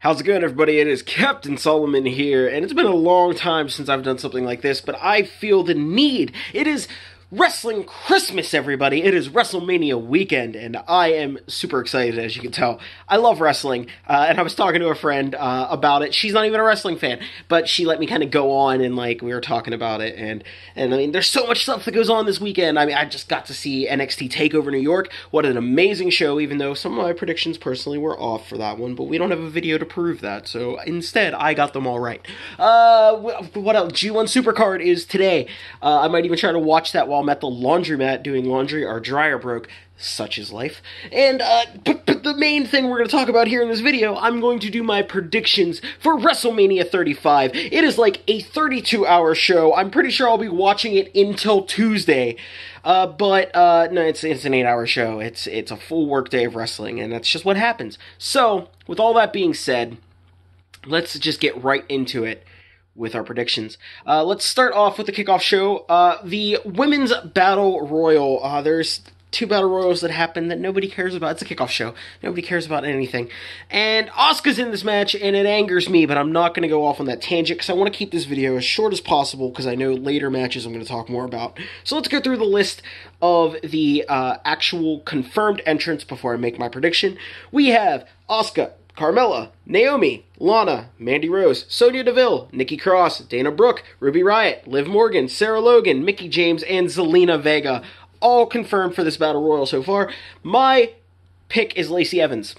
How's it going, everybody? It is Captain Solomon here, and it's been a long time since I've done something like this, but I feel the need. It is Wrestling Christmas, everybody. It is Wrestlemania weekend, and I am super excited, as you can tell. I love wrestling, and I was talking to a friend about it. She's not even a wrestling fan, but she let me kind of go on, and we were talking about it, and I mean, there's so much stuff that goes on this weekend. I mean, I just got to see NXT TakeOver New York. What an amazing show, even though some of my predictions personally were off for that one, but we don't have a video to prove that, so instead, I got them all right. What else? G1 Supercard is today. I might even try to watch that while I'm at the laundromat doing laundry. Our dryer broke. Such is life. And, but the main thing we're going to talk about here in this video, I'm going to do my predictions for WrestleMania 35. It is like a 32-hour show. I'm pretty sure I'll be watching it until Tuesday. No, it's an 8-hour show. It's a full work day of wrestling, and that's just what happens. So, with all that being said, let's just get right into it with our predictions. Let's start off with the kickoff show. The Women's Battle Royal. There's two Battle Royals that happen that nobody cares about. It's a kickoff show. Nobody cares about anything. And Asuka's in this match, and it angers me, but I'm not going to go off on that tangent, because I want to keep this video as short as possible, because I know later matches I'm going to talk more about. So let's go through the list of the actual confirmed entrants before I make my prediction. We have Asuka, Carmella, Naomi, Lana, Mandy Rose, Sonya Deville, Nikki Cross, Dana Brooke, Ruby Riott, Liv Morgan, Sarah Logan, Mickie James, and Zelina Vega. All confirmed for this Battle Royal so far. My pick is Lacey Evans.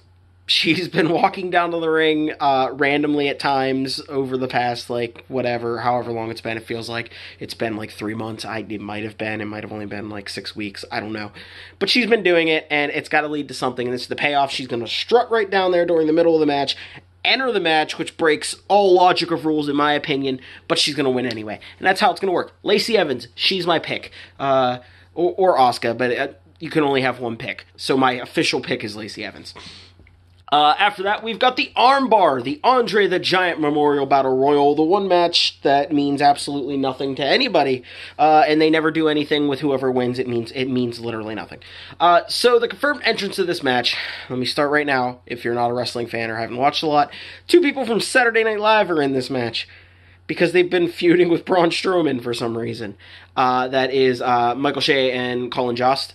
She's been walking down to the ring randomly at times over the past, however long it's been. It feels like it's been 3 months. It might have only been 6 weeks. I don't know. But she's been doing it, and it's got to lead to something. And this is the payoff. She's going to strut right down there during the middle of the match, enter the match, which breaks all logic of rules in my opinion, but she's going to win anyway. And that's how it's going to work. Lacey Evans, she's my pick. Or Asuka, but you can only have one pick. So my official pick is Lacey Evans. After that, we've got the Armbar, the Andre the Giant Memorial Battle Royal, the one match that means absolutely nothing to anybody, and they never do anything with whoever wins. It means literally nothing. So the confirmed entrants to this match, let me start right now, if you're not a wrestling fan or haven't watched a lot. Two people from Saturday Night Live are in this match, because they've been feuding with Braun Strowman for some reason. That is Michael Shea and Colin Jost.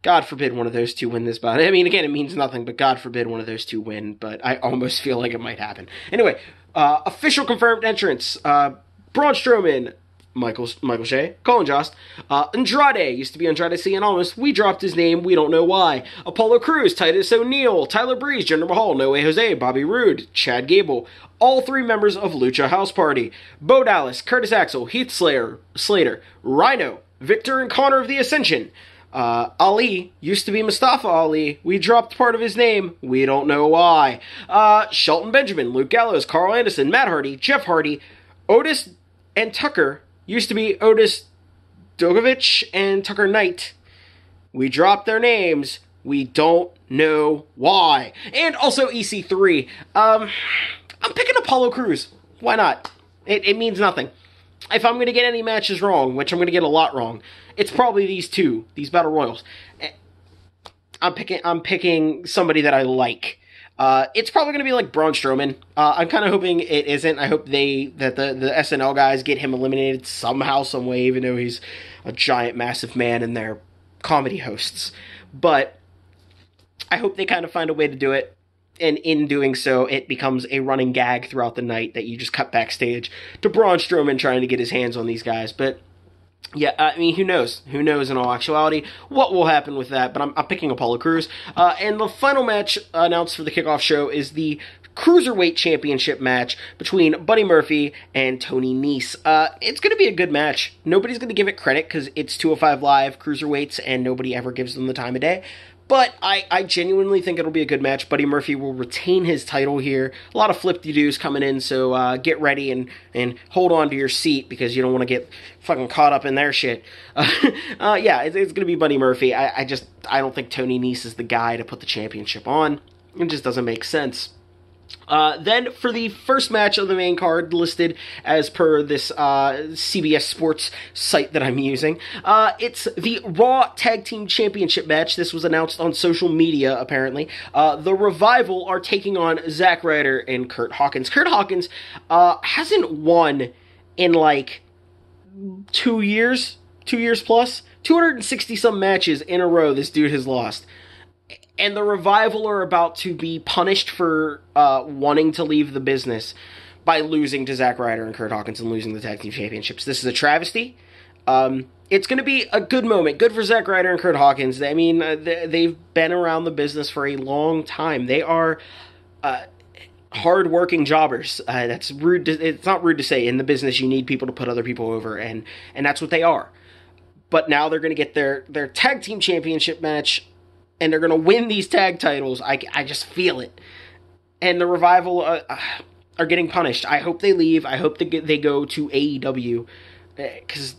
God forbid one of those two win this bout. I mean, again, it means nothing, but God forbid one of those two win, but I almost feel like it might happen. Anyway, official confirmed entrants. Braun Strowman, Michael Shea, Colin Jost, Andrade, used to be Andrade Cien Almas, we dropped his name, we don't know why, Apollo Crews, Titus O'Neil, Tyler Breeze, Jinder Mahal, No Way Jose, Bobby Roode, Chad Gable, all three members of Lucha House Party, Bo Dallas, Curtis Axel, Heath Slater, Rhino, Victor and Connor of the Ascension, Ali, used to be Mustafa Ali, we dropped part of his name, we don't know why, Shelton Benjamin, Luke Gallows, Carl Anderson, Matt Hardy, Jeff Hardy, Otis and Tucker, used to be Otis Dogovich and Tucker Knight. We dropped their names. We don't know why. And also EC3. I'm picking Apollo Crews. Why not? It means nothing. If I'm going to get any matches wrong, which I'm going to get a lot wrong, it's probably these two, these Battle Royals. I'm picking somebody that I like. It's probably going to be Braun Strowman. I'm kind of hoping it isn't. I hope that the SNL guys get him eliminated somehow, some way, even though he's a giant, massive man and they're comedy hosts. But I hope they kind of find a way to do it. And in doing so, it becomes a running gag throughout the night that you just cut backstage to Braun Strowman trying to get his hands on these guys. But yeah, I mean, who knows? Who knows in all actuality what will happen with that, but I'm picking Apollo Crews. And the final match announced for the kickoff show is the Cruiserweight Championship match between Buddy Murphy and Tony Nese. It's going to be a good match. Nobody's going to give it credit because it's 205 Live Cruiserweights and nobody ever gives them the time of day. But I genuinely think it'll be a good match. Buddy Murphy will retain his title here. A lot of flip-de-doos coming in, so get ready and hold on to your seat because you don't want to get fucking caught up in their shit. Yeah, it's going to be Buddy Murphy. I don't think Tony Nese is the guy to put the championship on. It just doesn't make sense. Then for the first match of the main card, listed as per this CBS Sports site that I'm using, it's the Raw Tag Team Championship match. This was announced on social media, apparently. The Revival are taking on Zack Ryder and Curt Hawkins. Curt Hawkins hasn't won in like 2 years plus. 260-some matches in a row this dude has lost. And the Revival are about to be punished for wanting to leave the business by losing to Zack Ryder and Curt Hawkins and losing the Tag Team Championships. This is a travesty. It's going to be a good moment. Good for Zack Ryder and Curt Hawkins. I mean, they've been around the business for a long time. They are hard-working jobbers. That's rude. It's not rude to say. In the business, you need people to put other people over, and that's what they are. But now they're going to get their Tag Team Championship match, and they're going to win these tag titles. I just feel it. And the Revival are getting punished. I hope they leave. I hope they go to AEW, because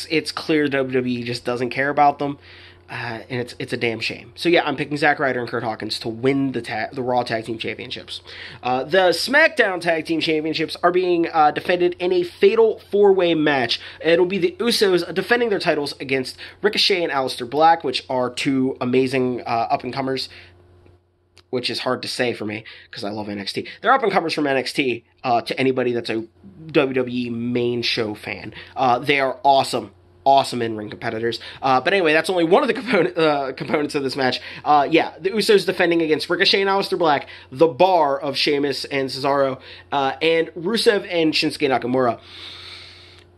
it's clear WWE just doesn't care about them, and it's a damn shame. So yeah, I'm picking Zack Ryder and Curt Hawkins to win the Raw Tag Team Championships. The SmackDown Tag Team Championships are being defended in a fatal 4-way match. It'll be the Usos defending their titles against Ricochet and Aleister Black, which are two amazing up-and-comers, which is hard to say for me, because I love NXT. They're up-and-comers from NXT to anybody that's a WWE main show fan. They are awesome. Awesome in-ring competitors. But anyway, that's only one of the components of this match. Yeah, the Usos defending against Ricochet and Aleister Black, the Bar of Sheamus and Cesaro, and Rusev and Shinsuke Nakamura.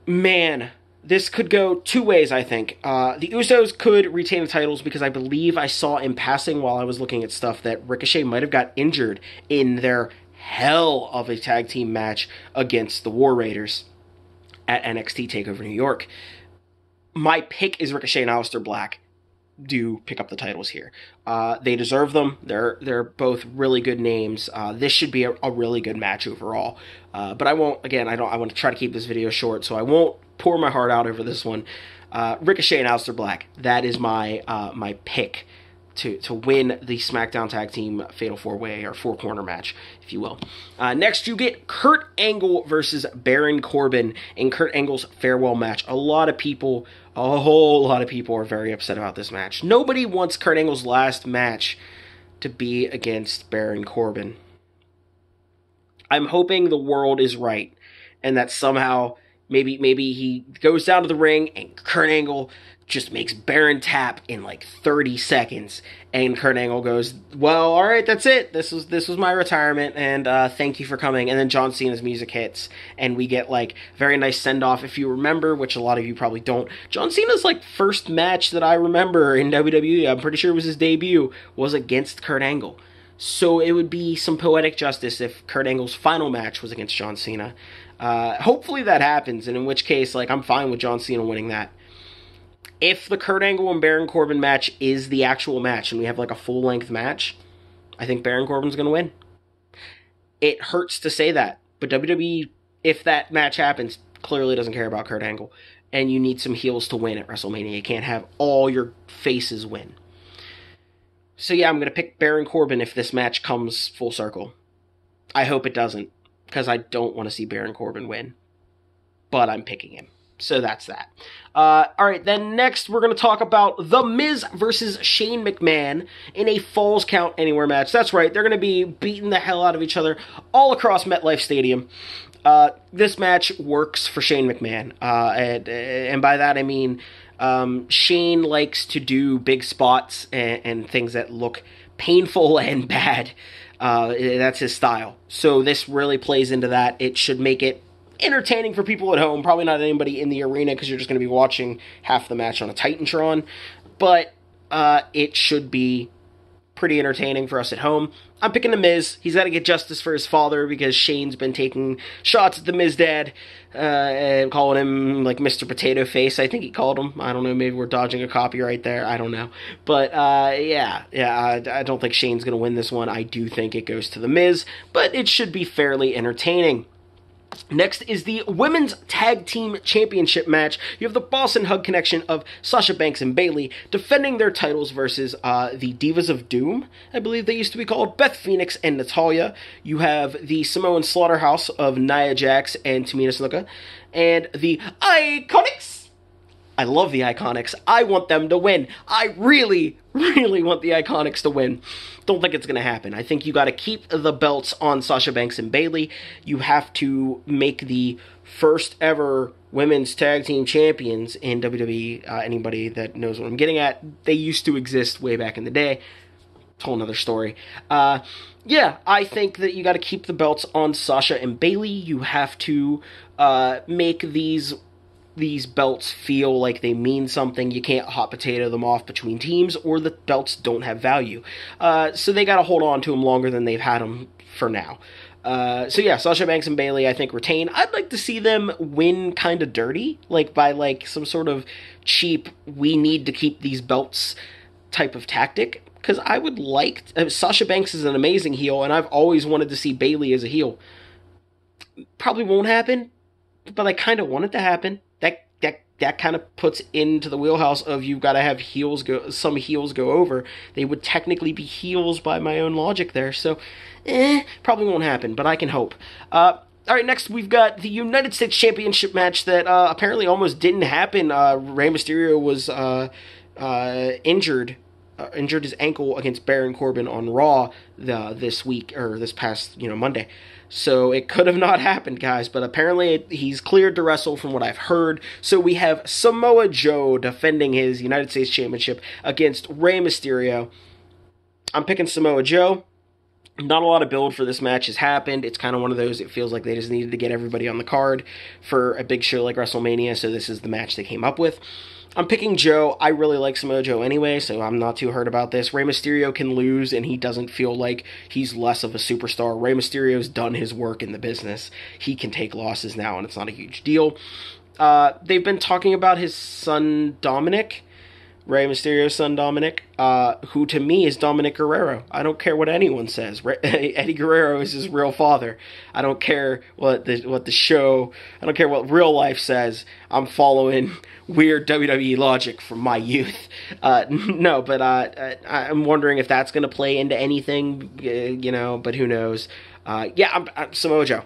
Man, this could go two ways, I think. The Usos could retain the titles because I believe I saw in passing while I was looking at stuff that Ricochet might have got injured in their hell of a tag team match against the War Raiders at NXT TakeOver New York. My pick is Ricochet and Aleister Black do pick up the titles here. They deserve them. They're both really good names. This should be a really good match overall. But I won't, again, I want to try to keep this video short, so I won't pour my heart out over this one. Ricochet and Aleister Black, that is my my pick to win the SmackDown Tag Team Fatal 4-Way or 4-corner match, if you will. Next, you get Kurt Angle versus Baron Corbin in Kurt Angle's farewell match. A whole lot of people are very upset about this match. Nobody wants Kurt Angle's last match to be against Baron Corbin. I'm hoping the world is right, and that somehow maybe he goes down to the ring and Kurt Angle just makes Baron tap in like 30 seconds, and Kurt Angle goes, well, all right, that's it. This was my retirement, and thank you for coming. And then John Cena's music hits, and we get like very nice send-off. If you remember, which a lot of you probably don't, John Cena's like first match that I remember in WWE, I'm pretty sure it was his debut, was against Kurt Angle. So it would be some poetic justice if Kurt Angle's final match was against John Cena. Hopefully that happens, and in which case, like, I'm fine with John Cena winning that. If the Kurt Angle and Baron Corbin match is the actual match and we have like a full-length match, I think Baron Corbin's going to win. It hurts to say that, but WWE, if that match happens, clearly doesn't care about Kurt Angle. And you need some heels to win at WrestleMania. You can't have all your faces win. So yeah, I'm going to pick Baron Corbin if this match comes full circle. I hope it doesn't, because I don't want to see Baron Corbin win. But I'm picking him. So that's that. Alright, then next we're going to talk about The Miz versus Shane McMahon in a Falls Count Anywhere match. That's right, they're going to be beating the hell out of each other all across MetLife Stadium. This match works for Shane McMahon. And by that I mean Shane likes to do big spots and things that look painful and bad. That's his style. So this really plays into that. It should make it entertaining for people at home. Probably not anybody in the arena because you're just going to be watching half the match on a Titantron. But it should be pretty entertaining for us at home. I'm picking The Miz. He's got to get justice for his father because Shane's been taking shots at The Miz dad and calling him like Mr. Potato Face, I think he called him. I don't know, maybe we're dodging a copyright there. I don't know. But yeah, I don't think Shane's going to win this one. I do think it goes to The Miz, but it should be fairly entertaining. Next is the Women's Tag Team Championship match. You have the Boston Hug connection of Sasha Banks and Bayley defending their titles versus the Divas of Doom, I believe they used to be called, Beth Phoenix and Natalya. You have the Samoan Slaughterhouse of Nia Jax and Tamina Snuka, and the Iconics. I love the Iconics. I want them to win. I really, really want the Iconics to win. Don't think it's going to happen. I think you got to keep the belts on Sasha Banks and Bayley. You have to make the first ever women's tag team champions in WWE. Anybody that knows what I'm getting at, they used to exist way back in the day. Whole another story. Yeah, I think that you got to keep the belts on Sasha and Bayley. You have to make these belts feel like they mean something. You can't hot potato them off between teams, or the belts don't have value. So they got to hold on to them longer than they've had them for now. So yeah, Sasha Banks and Bayley, I think, retain. I'd like to see them win kind of dirty, like by like some sort of cheap, we need to keep these belts type of tactic. Because I would like... Sasha Banks is an amazing heel, and I've always wanted to see Bayley as a heel. Probably won't happen, but I kind of want it to happen. That kind of puts into the wheelhouse of you've got to have some heels go over. They would technically be heels by my own logic there, so probably won't happen, but I can hope. All right, next we've got the United States Championship match that apparently almost didn't happen. Rey Mysterio was injured his ankle against Baron Corbin on Raw this week, or this past Monday. So it could have not happened, guys, but apparently he's cleared to wrestle from what I've heard. So we have Samoa Joe defending his United States Championship against Rey Mysterio. I'm picking Samoa Joe. Not a lot of build for this match has happened. It's kind of one of those, it feels like they just needed to get everybody on the card for a big show like WrestleMania, so this is the match they came up with. I'm picking Joe. I really like Samoa Joe anyway, so I'm not too hurt about this. Rey Mysterio can lose, and he doesn't feel like he's less of a superstar. Rey Mysterio's done his work in the business. He can take losses now, and it's not a huge deal. They've been talking about his son, Dominic. Rey Mysterio's son, Dominic, who to me is Dominic Guerrero. I don't care what anyone says. Eddie Guerrero is his real father. I don't care what the show, I don't care what real life says. I'm following weird WWE logic from my youth. No, but I'm wondering if that's going to play into anything, but who knows. Yeah, I'm Samoa Joe.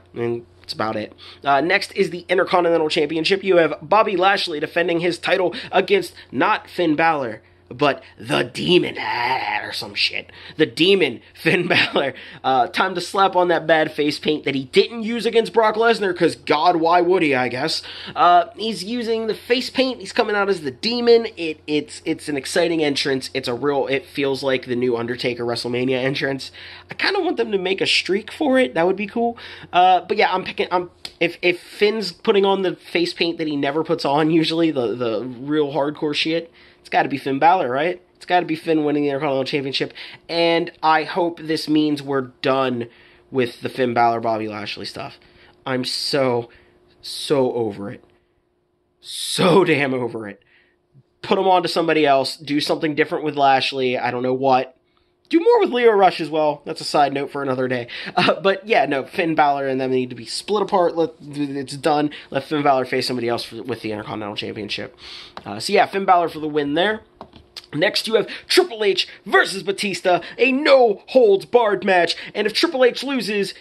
That's about it. Next is the Intercontinental Championship. You have Bobby Lashley defending his title against not Finn Balor, but the Demon, or some shit. The Demon, Finn Balor. Time to slap on that bad face paint that he didn't use against Brock Lesnar, because God, why would he, I guess. He's using the face paint. He's coming out as the Demon. It's an exciting entrance. It feels like the new Undertaker WrestleMania entrance. I kind of want them to make a streak for it. That would be cool. But yeah, if Finn's putting on the face paint that he never puts on usually, the real hardcore shit, it's got to be Finn Balor, right? It's got to be Finn winning the Intercontinental Championship. And I hope this means we're done with the Finn Balor, Bobby Lashley stuff. I'm so over it. So damn over it. Put him on to somebody else. Do something different with Lashley. I don't know what. Do more with Leo Rush as well. That's a side note for another day. But yeah, no, Finn Balor and them need to be split apart. It's done. Let Finn Balor face somebody else with the Intercontinental Championship. So yeah, Finn Balor for the win there. Next, you have Triple H versus Batista, a no-holds-barred match. And if Triple H loses,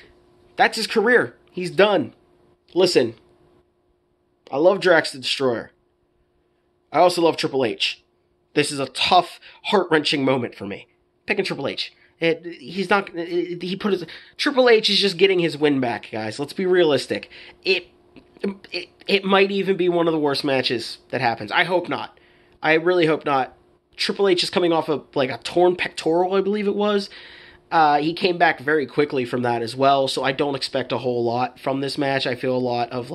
that's his career. He's done. Listen, I love Drax the Destroyer. I also love Triple H. This is a tough, heart-wrenching moment for me. Picking Triple H. Triple H is just getting his win back, guys. Let's be realistic. It might even be one of the worst matches that happens. I hope not. I really hope not. Triple H is coming off of like a torn pectoral, I believe it was. He came back very quickly from that as well, so I don't expect a whole lot from this match. I feel a lot of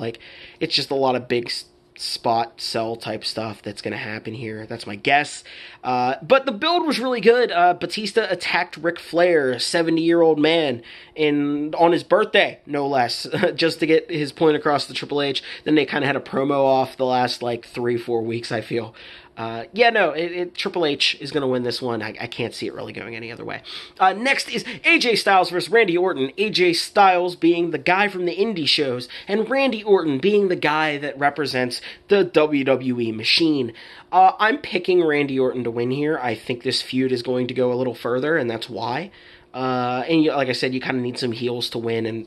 it's just a lot of big spot sell type stuff that's going to happen here. That's my guess. But the build was really good. Batista attacked Ric Flair, a 70-year-old man, on his birthday, no less, just to get his point across to Triple H. Then they kind of had a promo off the last 3-4 weeks, I feel. Yeah, no, Triple H is going to win this one. I can't see it really going any other way. Next is AJ Styles versus Randy Orton. AJ Styles being the guy from the indie shows, and Randy Orton being the guy that represents the WWE machine. I'm picking Randy Orton to win here. I think this feud is going to go a little further, and that's why. And like I said, you kind of need some heels to win, and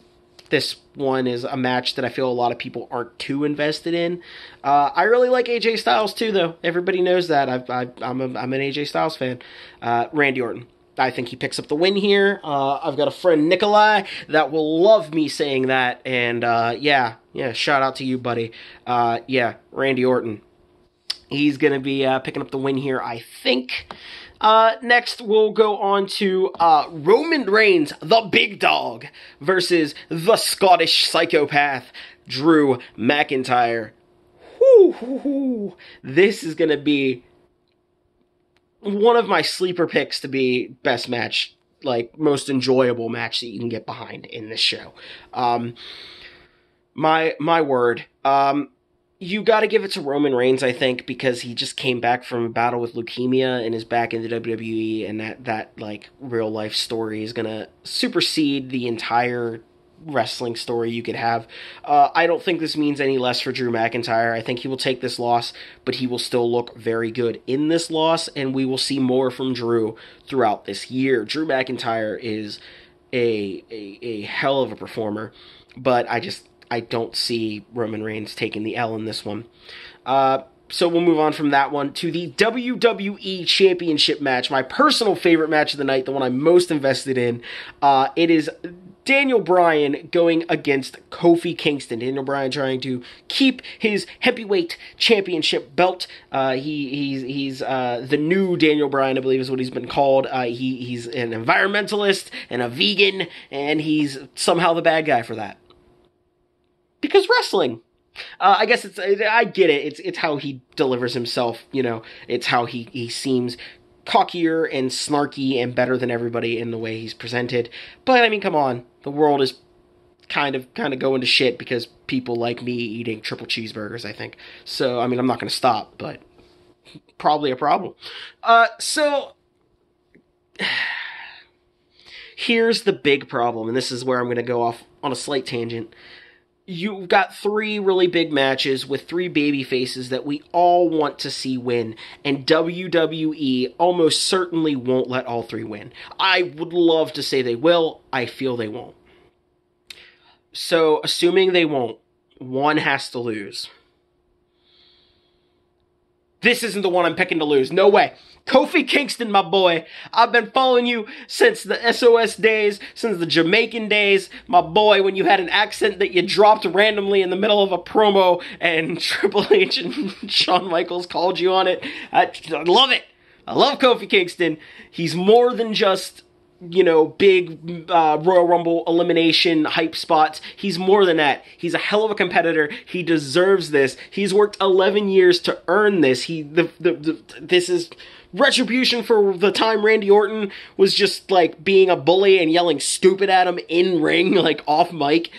this one is a match that I feel a lot of people aren't too invested in. I really like AJ Styles too, though. Everybody knows that. I'm an AJ Styles fan. Randy Orton. I think he picks up the win here. I've got a friend, Nikolai, that will love me saying that. And yeah, shout out to you, buddy. Yeah, Randy Orton. He's going to be picking up the win here, I think. Next, we'll go on to Roman Reigns, the big dog, versus the Scottish psychopath, Drew McIntyre. Whoo. This is going to be one of my sleeper picks to be best match, like most enjoyable match that you can get behind in this show. My word. You got to give it to Roman Reigns, I think, because he just came back from a battle with leukemia and is back in the WWE, and that like real life story is gonna supersede the entire wrestling story you could have. I don't think this means any less for Drew McIntyre. I think he will take this loss, but he will still look very good in this loss, and we will see more from Drew throughout this year. Drew McIntyre is a hell of a performer, but I don't see Roman Reigns taking the L in this one. So we'll move on from that one to the WWE Championship match, my personal favorite match of the night, the one I'm most invested in. It is Daniel Bryan going against Kofi Kingston. Daniel Bryan trying to keep his heavyweight championship belt. He's the new Daniel Bryan, I believe is what he's been called. He's an environmentalist and a vegan, and he's somehow the bad guy for that. Because wrestling. I guess I get it. It's how he delivers himself, you know. It's how he seems cockier and snarky and better than everybody in the way he's presented. But I mean, come on. The world is kind of going to shit because people like me eating triple cheeseburgers, I think. So, I mean, I'm not going to stop, but probably a problem. So here's the big problem, and this is where I'm going to go off on a slight tangent. You've got three really big matches with three baby faces that we all want to see win, and WWE almost certainly won't let all three win. I would love to say they will. I feel they won't. So, assuming they won't, one has to lose. This isn't the one I'm picking to lose. No way. Kofi Kingston, my boy. I've been following you since the SOS days, since the Jamaican days. My boy, when you had an accent that you dropped randomly in the middle of a promo and Triple H and Shawn Michaels called you on it. I love it. I love Kofi Kingston. He's more than just, you know, big Royal Rumble elimination hype spots. He's more than that. He's a hell of a competitor. He deserves this. He's worked 11 years to earn this. This is retribution for the time Randy Orton was just like being a bully and yelling stupid at him in ring, like off mic,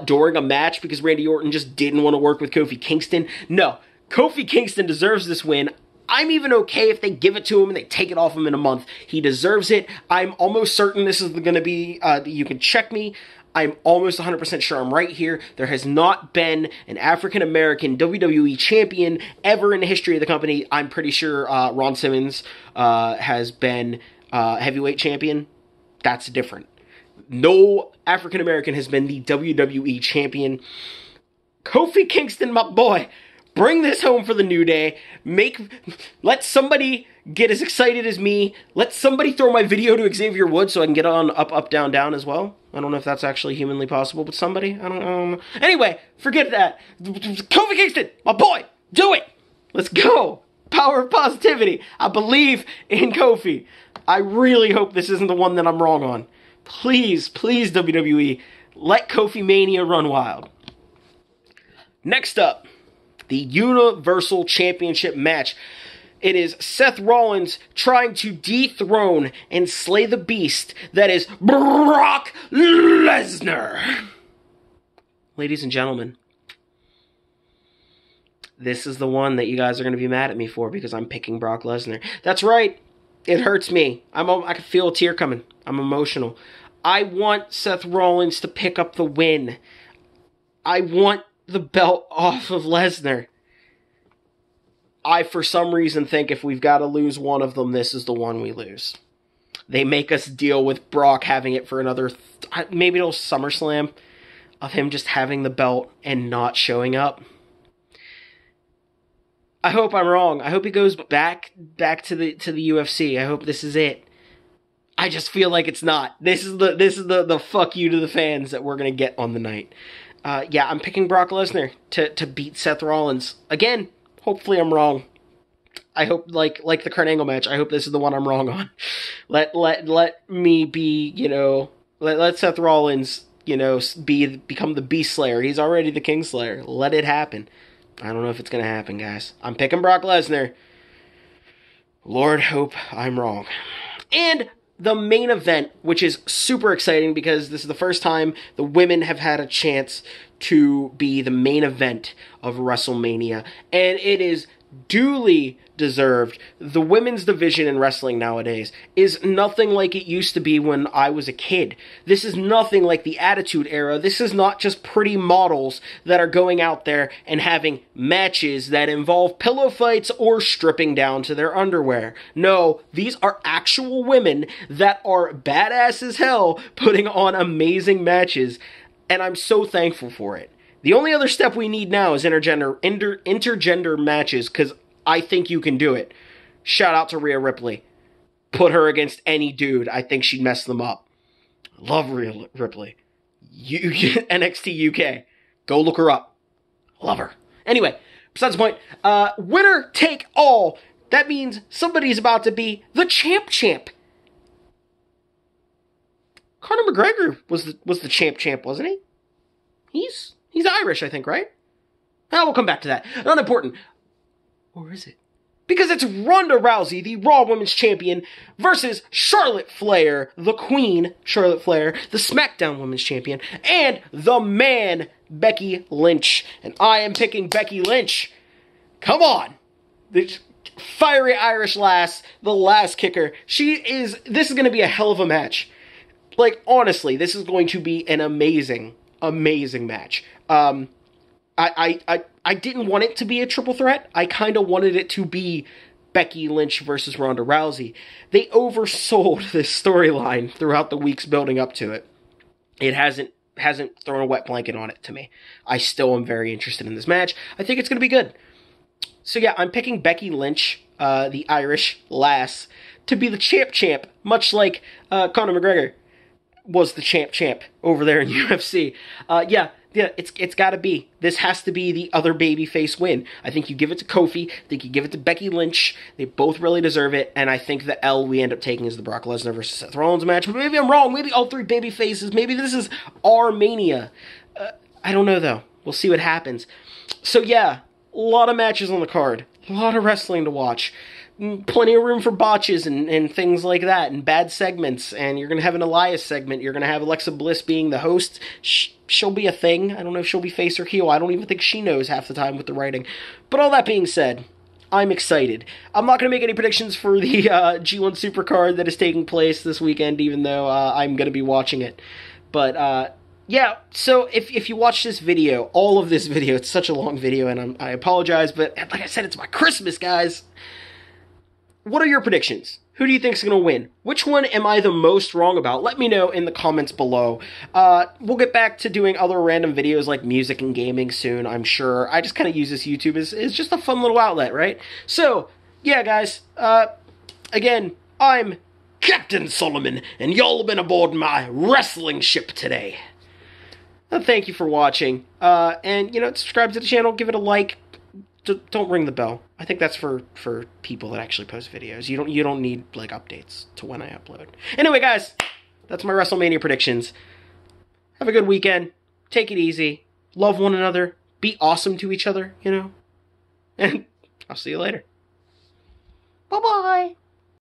during a match because Randy Orton just didn't want to work with Kofi Kingston. No, Kofi Kingston deserves this win. I'm even okay if they give it to him and they take it off him in a month. He deserves it. I'm almost certain this is going to be, you can check me. I'm almost 100% sure I'm right here. There has not been an African-American WWE champion ever in the history of the company. I'm pretty sure Ron Simmons has been heavyweight champion. That's different. No African-American has been the WWE champion. Kofi Kingston, my boy. Bring this home for the New Day. Let somebody get as excited as me. Let somebody throw my video to Xavier Woods so I can get on up, up, down, down as well. I don't know if that's actually humanly possible, but somebody. I don't know. Anyway, forget that. Kofi Kingston, my boy, do it. Let's go. Power of positivity. I believe in Kofi. I really hope this isn't the one that I'm wrong on. Please, please, WWE, let Kofi Mania run wild. Next up, the Universal Championship match. It is Seth Rollins trying to dethrone and slay the beast that is Brock Lesnar. Ladies and gentlemen, this is the one that you guys are going to be mad at me for because I'm picking Brock Lesnar. That's right. It hurts me. I can feel a tear coming. I'm emotional. I want Seth Rollins to pick up the win. I want the belt off of Lesnar. I, for some reason, think if we've got to lose one of them, this is the one we lose. They make us deal with Brock having it for another, maybe it'll SummerSlam, of him just having the belt and not showing up. I hope I'm wrong. I hope he goes back to the UFC. I hope this is it. I just feel like it's not. This is the fuck you to the fans that we're gonna get on the night. Yeah, I'm picking Brock Lesnar to beat Seth Rollins again. Hopefully I'm wrong. I hope like the Kurt Angle match. I hope this is the one I'm wrong on. Let me be, let Seth Rollins, become the Beast Slayer. He's already the King Slayer. Let it happen. I don't know if it's gonna happen, guys. I'm picking Brock Lesnar. Lord, hope I'm wrong. And the main event, which is super exciting because this is the first time the women have had a chance to be the main event of WrestleMania, and it is duly deserved. The women's division in wrestling nowadays is nothing like it used to be when I was a kid. This is nothing like the Attitude Era. This is not just pretty models that are going out there and having matches that involve pillow fights or stripping down to their underwear. No, these are actual women that are badass as hell putting on amazing matches, and I'm so thankful for it. The only other step we need now is intergender matches, because I think you can do it. Shout out to Rhea Ripley. Put her against any dude. I think she'd mess them up. Love Rhea Ripley. NXT UK. Go look her up. Love her. Anyway, besides the point, winner take all. That means somebody's about to be the champ. Conor McGregor was the champ, wasn't he? He's Irish, I think, right? Oh, we'll come back to that. Not important. Or is it? Because it's Ronda Rousey, the Raw Women's Champion, versus Charlotte Flair, the Queen, Charlotte Flair, the SmackDown Women's Champion, and the man, Becky Lynch. And I am picking Becky Lynch. Come on. The fiery Irish lass, the lass kicker. This is going to be a hell of a match. Like, honestly, this is going to be an amazing match. I didn't want it to be a triple threat. I kind of wanted it to be Becky Lynch versus Ronda Rousey. They oversold this storyline throughout the weeks building up to it. It hasn't thrown a wet blanket on it to me. I still am very interested in this match. I think it's going to be good. So yeah, I'm picking Becky Lynch, the Irish lass, to be the champ, much like Conor McGregor was the champ over there in UFC. Yeah, it's got to be. This has to be the other babyface win. I think you give it to Kofi. I think you give it to Becky Lynch. They both really deserve it, and I think the L we end up taking is the Brock Lesnar versus Seth Rollins match. But maybe I'm wrong. Maybe all three babyfaces. Maybe this is our Mania. I don't know, though. We'll see what happens. So yeah, a lot of matches on the card. A lot of wrestling to watch. Plenty of room for botches and things like that, and bad segments, and you're going to have an Elias segment. You're going to have Alexa Bliss being the host. She'll be a thing. I don't know if she'll be face or heel. I don't even think she knows half the time with the writing. But all that being said, I'm excited. I'm not going to make any predictions for the G1 Supercard that is taking place this weekend, even though I'm going to be watching it. But yeah, so if you watch this video, all of this video, it's such a long video, and I apologize, but like I said, it's my Christmas, guys. What are your predictions? Who do you think is going to win? Which one am I the most wrong about? Let me know in the comments below. We'll get back to doing other random videos like music and gaming soon, I'm sure. I just kind of use this YouTube as just a fun little outlet, right? So, yeah, guys. Again, I'm Captain Solomon, and y'all have been aboard my wrestling ship today. Thank you for watching. And, subscribe to the channel, give it a like. Don't ring the bell. I think that's for people that actually post videos. You don't need like updates to when I upload. Anyway, guys, that's my WrestleMania predictions. Have a good weekend. Take it easy. Love one another. Be awesome to each other, And I'll see you later. Bye-bye.